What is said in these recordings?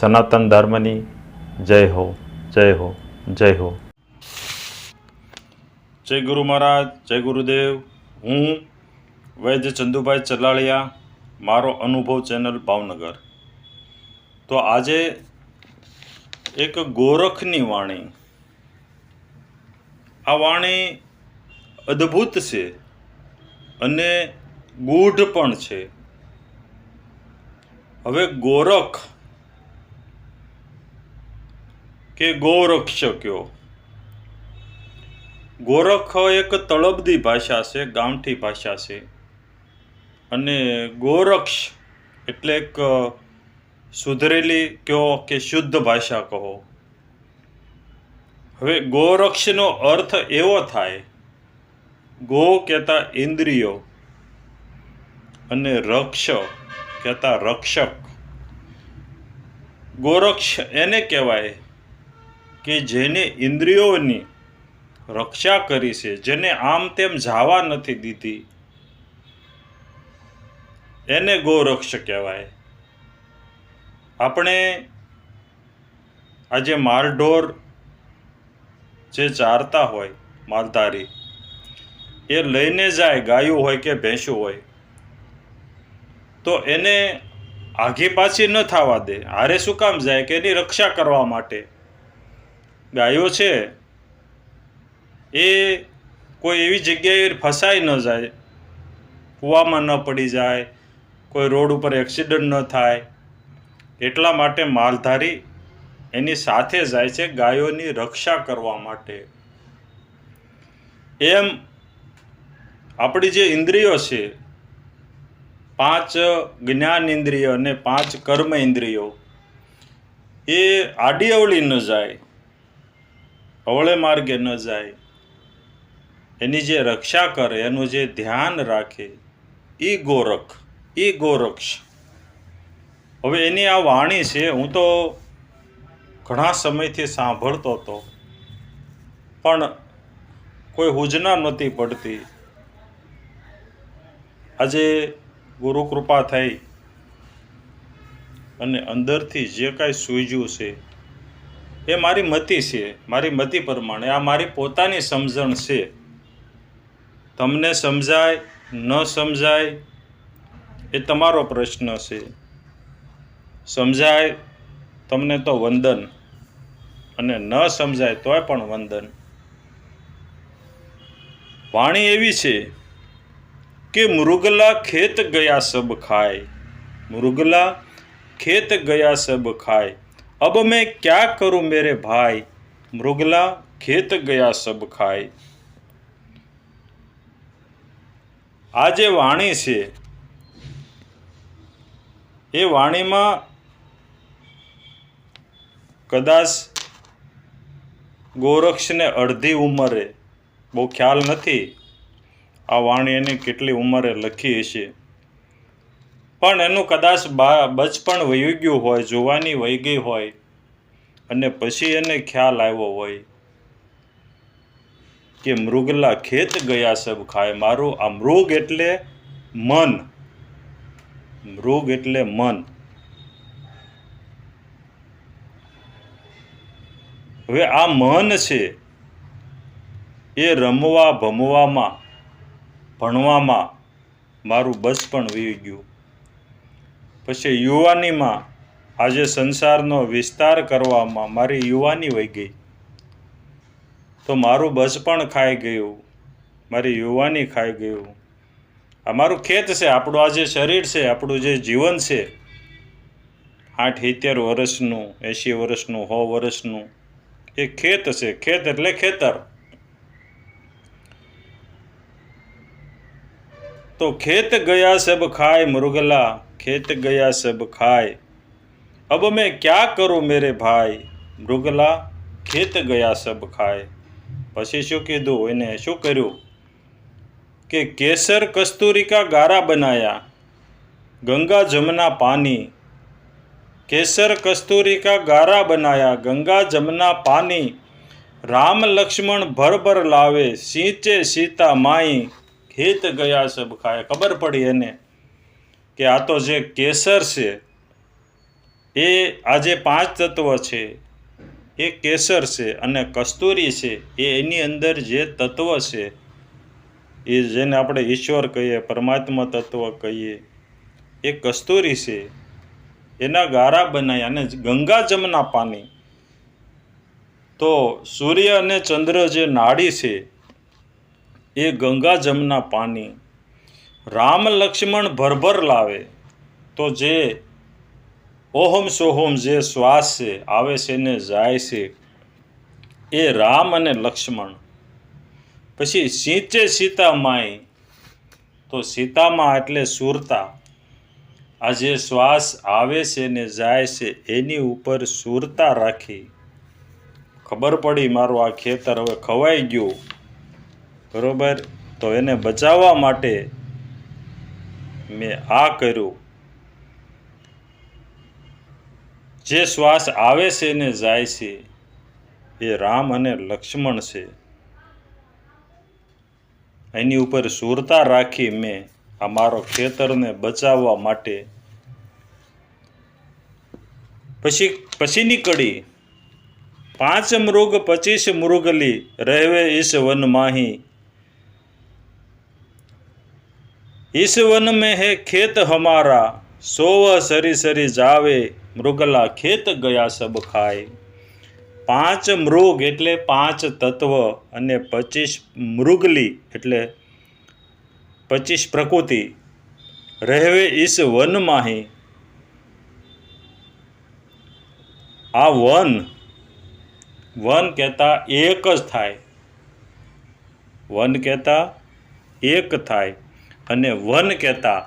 સનાતન ધર્મની જય હો, જય હો, જય હો. જય ગુરુ મહારાજ, જય ગુરુદેવ. હું વૈદ્ય ચંદુભાઈ ચલાળિયા, મારો અનુભવ ચેનલ ભાવનગર. તો આજે એક ગોરખની વાણી, આ વાણી અદ્ભુત છે અને ગૂઢ પણ છે. હવે ગોરખ કે ગોરક્ષ કયો, ગોરખ એક તળપદી ભાષા છે, ગામઠી ભાષા છે. અને ગોરક્ષ એટલે એક સુધરેલી કયો કે શુદ્ધ ભાષા કહો. હવે ગોરક્ષનો અર્થ એવો થાય, ગો કહેતા ઇન્દ્રિયો અને રક્ષ કહેતા રક્ષક. ગોરક્ષ એને કહેવાય કે જેને ઇન્દ્રિયોની રક્ષા કરી છે, જેને આમ તેમ જવા નથી દીધી, એને ગોરક્ષ કહેવાય. આપણે આજે માલઢોર જે ચારતા હોય, માલધારી, એ લઈને જાય, ગાયું હોય કે ભેંસું હોય, તો એને આઘી પાછી ન થવા દે. હારે શું કામ જાય? કે એની રક્ષા કરવા માટે. ગાયો છે એ કોઈ એવી જગ્યાએ ફસાઈ ન જાય, કૂવામાં ન પડી જાય, કોઈ રોડ ઉપર એક્સિડન્ટ ન થાય, એટલા માટે માલધારી એની સાથે જાય છે ગાયોની રક્ષા કરવા માટે. એમ આપણી જે ઇન્દ્રિયો છે, 5 જ્ઞાન ઇન્દ્રિયો અને 5 કર્મ ઇન્દ્રિયો, એ આડી અવળી ન જાય, અવળે માર્ગે ન જાય, એની જે રક્ષા કરે, એનું જે ધ્યાન રાખે, એ ગોરખ, એ ગોરક્ષ. હવે એની આ વાણી છે, હું તો ઘણા સમયથી સાંભળતો હતો, પણ કોઈ સૂચના નહોતી પડતી. આજે ગુરુ કૃપા થઈ અને અંદરથી જે કાંઈ સૂઝ્યું છે એ મારી મતિ છે, મારી મતિ પ્રમાણે. આ મારી પોતાની સમજણ છે. તમને સમજાય ન સમજાય એ તમારો પ્રશ્ન છે. સમજાય તમને તો વંદન, અને ન સમજાય તોય પણ વંદન. વાણી એવી છે કે મૃગલા ખેત ગયા સબ ખાય, મૃગલા ખેત ગયા સબ ખાય, અબ મેં ક્યા કરું મેરે ભાઈ, મૃગલા ખેત ગયા સબ ખાય. આ જે વાણી છે, એ વાણીમાં કદાચ ગોરક્ષને અડધી ઉંમરે, બહુ ખ્યાલ નથી આ વાણી એની કેટલી ઉંમરે લખી હશે, પણ એનું કદાચ બચપણ વહી ગયું હોય, જુવાની વહી ગઈ હોય, અને પછી એને ખ્યાલ આવ્યો હોય કે મૃગલા ખેત ગયા સબ ખાય. મારું આ મૃગ એટલે મન, મૃગ એટલે મન. હવે આ મન છે એ રમવા ભમવામાં, ભણવામાં મારું બચપણ વી ગયું. પછી યુવાનીમાં આજે સંસારનો વિસ્તાર કરવામાં મારી યુવાની વહી ગઈ. તો મારું બચપણ ખાઈ ગયું, મારી યુવાની ખાઈ ગયું. આ મારું ખેત છે, આપણું આ જે શરીર છે, આપણું જે જીવન છે, 60-70 વર્ષનું, 80 વર્ષનું, 100 વર્ષનું, એ ખેત છે. ખેત એટલે ખેતર. તો ખેત ગયા સબ ખાય, મૃગલા ખેત ગયા સબ ખાય, અબ મેં ક્યા કરું મેરે ભાઈ, મૃગલા ખેત ગયા સબ ખાય. પછી શું કીધું? એને શું કર્યું કે કેસર કસ્તુરી કા ગારા બનાયા, ગંગા જમના પાની, केसर कस्तूरी का गारा बनाया, गंगा जमुना पानी, राम लक्ष्मण भर भर लावे, सींचे सीता माई, खेत गया सब खाए. खबर पड़ी એને કે આ તો જે કેસર છે એ આ જે 5 તત્વ છે એ કેસર છે અને કસ્તુરી છે, એ એની અંદર જે તત્વ છે એ જેને આપણે ઈશ્વર કહીએ, પરમાત્મા તત્વ કહીએ, એ કસ્તુરી છે, એના ગારા બનાવ્યા. અને ગંગા જમના પાણી, તો સૂર્ય અને ચંદ્ર જે નાડી છે એ ગંગા જમના પાણી. રામ લક્ષ્મણ ભરભર લાવે, તો જે ઓહમ સોહમ જે શ્વાસ છે, આવે છે ને જાય છે, એ રામ અને લક્ષ્મણ. પછી સિંચે સીતા માય, તો સીતામાં એટલે સુરતા. આ જે શ્વાસ આવે છે ને જાય છે એની ઉપર સુરતા રાખી. ખબર પડી મારું આ ખેતર હવે ખવાઈ ગયું, બરોબર, તો એને બચાવવા માટે મેં આ કર્યું. જે શ્વાસ આવે છે ને જાય છે એ રામ અને લક્ષ્મણ છે. એની ઉપર સુરતા રાખી મેં આ મારો ખેતરને બચાવવા માટે. પછીની કડી, 5 મૃગ 25 મૃગલી રહેવે ઈસ વન માહી. इस वन में है खेत हमारा, 100 सरी सरी जावे, मृगला खेत ગયા સબ ખાય. 5 મૃગ એટલે 5 તત્વ અને 25 મૃગલી એટલે 25 પ્રકૃતિ. રહેવે ઈસ વન માહી, આ વન કહેતા એક જ થાય, વન કહેતા એક થાય અને વન કહેતા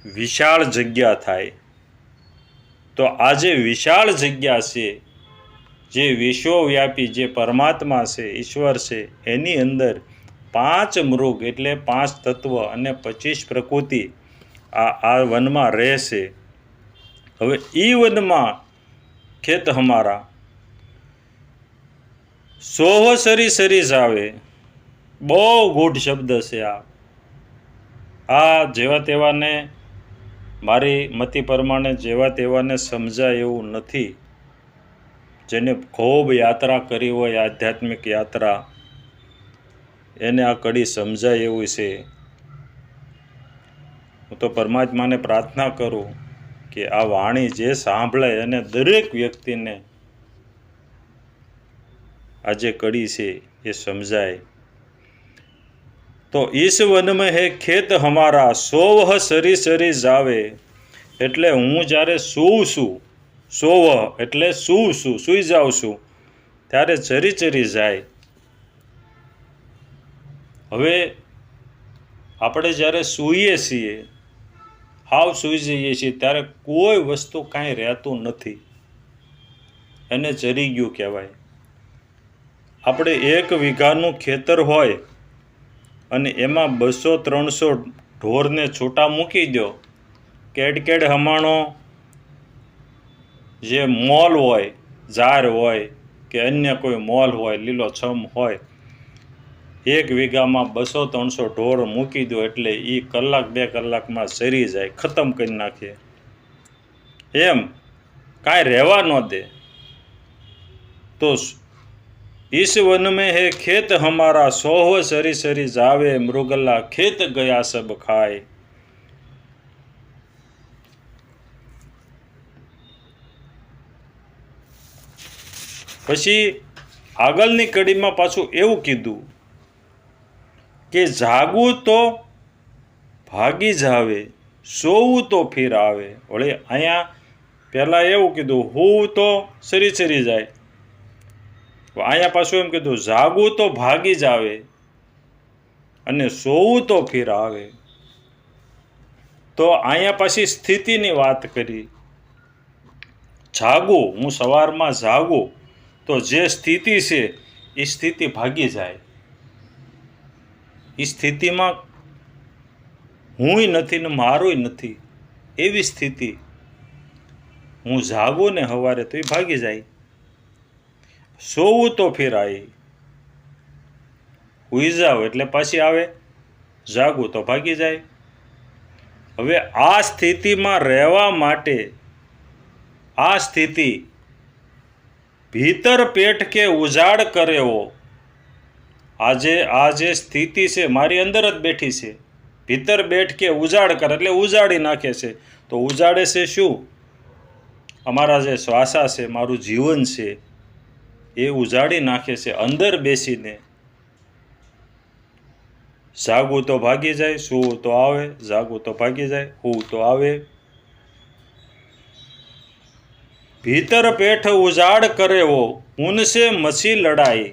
વિશાળ જગ્યા થાય. તો આ જે વિશાળ જગ્યા છે, જે વિશ્વવ્યાપી જે પરમાત્મા છે, ઈશ્વર છે, એની અંદર 5 મૃગ એટલે 5 તત્વ અને 25 પ્રકૃતિ આ વનમાં રહેશે. હવે ઈ વનમાં ખેત હમારા, 100 સરી સરી જાવે. બહુ ગૂઢ શબ્દ છે આ જેવા તેવાને, મારી મતિ પ્રમાણે જેવા તેવાને સમજાય એવું નથી. જેને ખૂબ યાત્રા કરી હોય, આધ્યાત્મિક યાત્રા, એને આ કડી સમજાય એવું છે. હું તો પરમાત્માને પ્રાર્થના કરું કે આ વાણી જે સાંભળે અને દરેક વ્યક્તિને આ જે કડી છે એ સમજાય. તો ઈસ વન में है ખેત હમારા, 100 સરી સરી જાવે. એટલે હું જ્યારે સૂવું છું, 100 એટલે સૂઈ જાઉં છું, ત્યારે ચરી ચરી જાય. હવે આપણે જ્યારે સૂઈએ છીએ, હાવ સૂઈ જઈએ છીએ, ત્યારે કોઈ વસ્તુ કાંઈ રહેતું નથી, એને ચરી ગયું કહેવાય. આપણે 1 વીઘાનું ખેતર હોય અને એમાં 200-300 ઢોરને છૂટા મૂકી દો, કેડ હમાણો જે મોલ હોય, ઝાર હોય કે અન્ય કોઈ મોલ હોય, લીલોછમ હોય, 1 વીઘામાં 200-300 ઢોર મૂકી દો એટલે એ 1-2 કલાકમાં સરી જાય, ખતમ કરી નાખે. એમ કાંઈ રહેવા ન દે. તો इस वन में है खेत हमारा, 100 सरी सरी जावे, मृगला खेत गया सब खाए. પછી આગળની કડીમાં પાછું એવું કીધું કે જાગવું તો ભાગી જાવે, સોવું તો ફીર આવે. વળી અહીંયા પહેલાં એવું કીધું હોવું તો સરી સરી જાય, અહીંયા પાછું એમ કીધું જાગવું તો ભાગી જ આવે અને સોવું તો ફીર આવે. તો અહીંયા પાછી સ્થિતિની વાત કરી. જાગું, હું સવારમાં જાગું તો જે સ્થિતિ છે એ સ્થિતિ ભાગી જાય. એ સ્થિતિમાં હુંય નથી ને મારુંય નથી, એવી સ્થિતિ. હું જાગું ને સવારે તો એ ભાગી જાય. સોવું તો ફેર આવી, હુઈ જાવ એટલે પાછી આવે, જાગું તો ભાગી જાય. હવે આ સ્થિતિમાં રહેવા માટે આ સ્થિતિ ભીતર પેટ કે ઉજાડ કરેવો, આજે આ જે સ્થિતિ છે મારી અંદર જ બેઠી છે, ભીતર બેઠ કે ઉજાડ કરે એટલે ઉજાડી નાખે છે. તો ઉજાડે છે શું? અમારા જે શ્વાસા છે, મારું જીવન છે, એ ઉજાડી નાખે છે અંદર બેસીને. જાગું તો ભાગી જાય, સૂવું તો આવે, જાગું તો ભાગી જાય, સૂવું તો આવે. ભીતર પેઠ ઉજાડ કરેવો, ઉનસે મચી લડાઈ.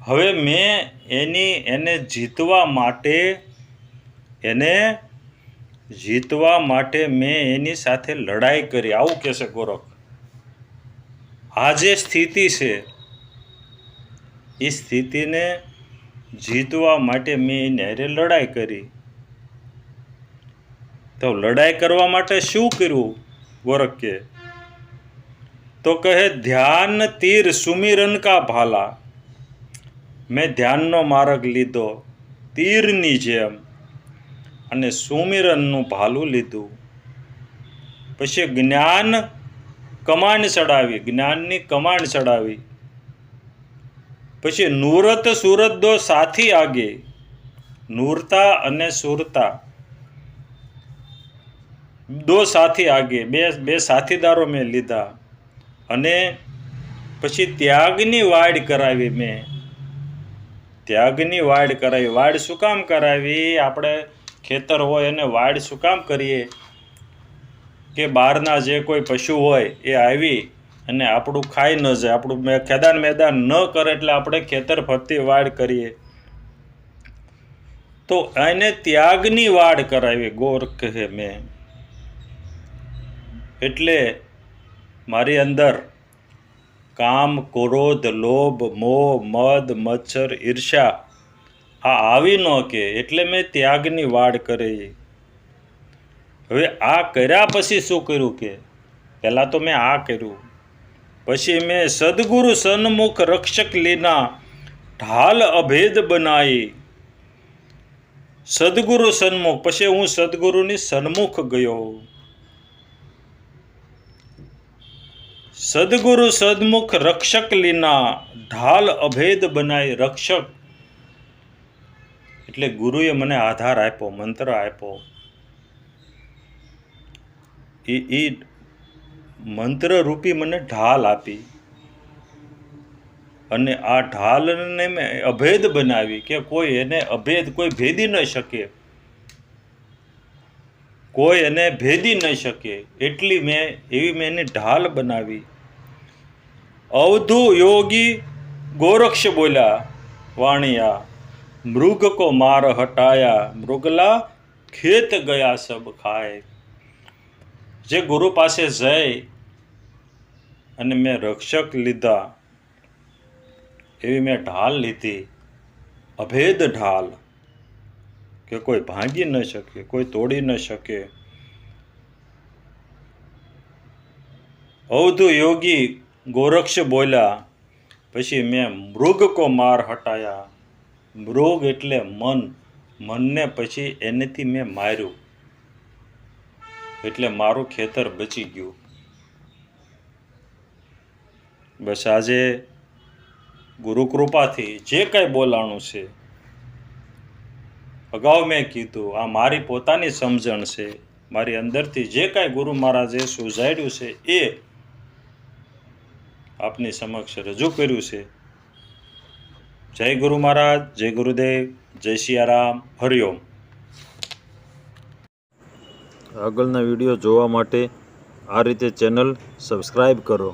હવે મેં એને જીતવા માટે મેં એની સાથે લડાઈ કરી. આવું કહેશે ગોરખ. આ જે સ્થિતિ છે એ સ્થિતિને જીતવા માટે મેં એને હારે લડાઈ કરી. તો લડાઈ કરવા માટે શું કર્યું? ગોરખ કે તો કહે ધ્યાન તીર સુમિરન કા ભાલા. મેં ધ્યાનનો માર્ગ લીધો તીરની જેમ અને સુમિરનનું ભાલું લીધું. પછી જ્ઞાન કમાન ચડાવી, જ્ઞાનની કમાન ચડાવી. પછી નૂરત સુરત દો સાથી આગે, નૂરતા અને સુરતા દો સાથી આગે, બે સાથીદારો મેં લીધા. અને પછી ત્યાગની વાડ કરાવી. મેં ત્યાગની વાડ કરાવી. વાડ શું કામ કરાવી? આપણે ખેતર હોય અને વાડ શું કામ કરીએ કે બહારના જે કોઈ પશુ હોય એ આવી અને આપણું ખાઈ ન જાય, આપણું ખેદાન મેદાન ન કરે, એટલે આપણે ખેતર ફરતી વાડ કરીએ. તો એને ત્યાગની વાડ કરાવી. ગોરખ કહે મેં એટલે મારી અંદર કામ, ક્રોધ, લોભ, મોહ, મદ, મચ્છર, ઈર્ષા આ આવી ન કે, એટલે મેં ત્યાગની વાડ કરી. હવે આ કર્યા પછી શું કર્યું કે પહેલાં તો મેં આ કર્યું, પછી મેં સદગુરુ સન્મુખ રક્ષક લીના ઢાલ અભેદ બનાવી. સદગુરુ સન્મુખ, પછી હું સદગુરુની સન્મુખ ગયો. સદગુરુ સદમુખ રક્ષક લીના ઢાલ અભેદ બનાવી. રક્ષક એટલે ગુરુએ મને આધાર આપ્યો, મંત્ર આપ્યો. એ મંત્ર રૂપી મને ઢાલ આપી અને આ ઢાલને મેં અભેદ બનાવી કે કોઈ એને અભેદ, કોઈ ભેદી ન શકે, કોઈ એને ભેદી ન શકે, એટલી એવી મેં એની ઢાલ બનાવી. અવધુ યોગી ગોરક્ષ બોલ્યા વાણિયા, મૃગ કો માર હટાયા, મૃગલા ખેત ગયા સબ ખાય. જે ગુરુ પાસે જઈ અને મેં રક્ષક લીધા, એવી મેં ઢાલ લીધી, અભેદ ઢાલ કે કોઈ ભાંગી ન શકે, કોઈ તોડી ન શકે. અવધુ યોગી ગોરક્ષ બોલ્યા, પછી મેં મૃગ કો માર હટાયા. મૃગ એટલે મન, મનને પછી એનેથી મેં માર્યું, એટલે મારું ખેતર બચી ગયું. બસ આજે ગુરુ કૃપાથી જે કંઈ બોલાણું છે, અગાઉ મેં કીધું, આ મારી પોતાની સમજણ છે, મારી અંદરથી જે કાંઈ ગુરુ મહારાજે સુઝાડ્યું છે એ આપની સમક્ષ રજૂ કર્યું છે. જય ગુરુ મહારાજ, જય ગુરુદેવ, જય સિયારામ, હરિઓમ. આગળના વિડીયો જોવા માટે આ રીતે ચેનલ સબસ્ક્રાઈબ કરો.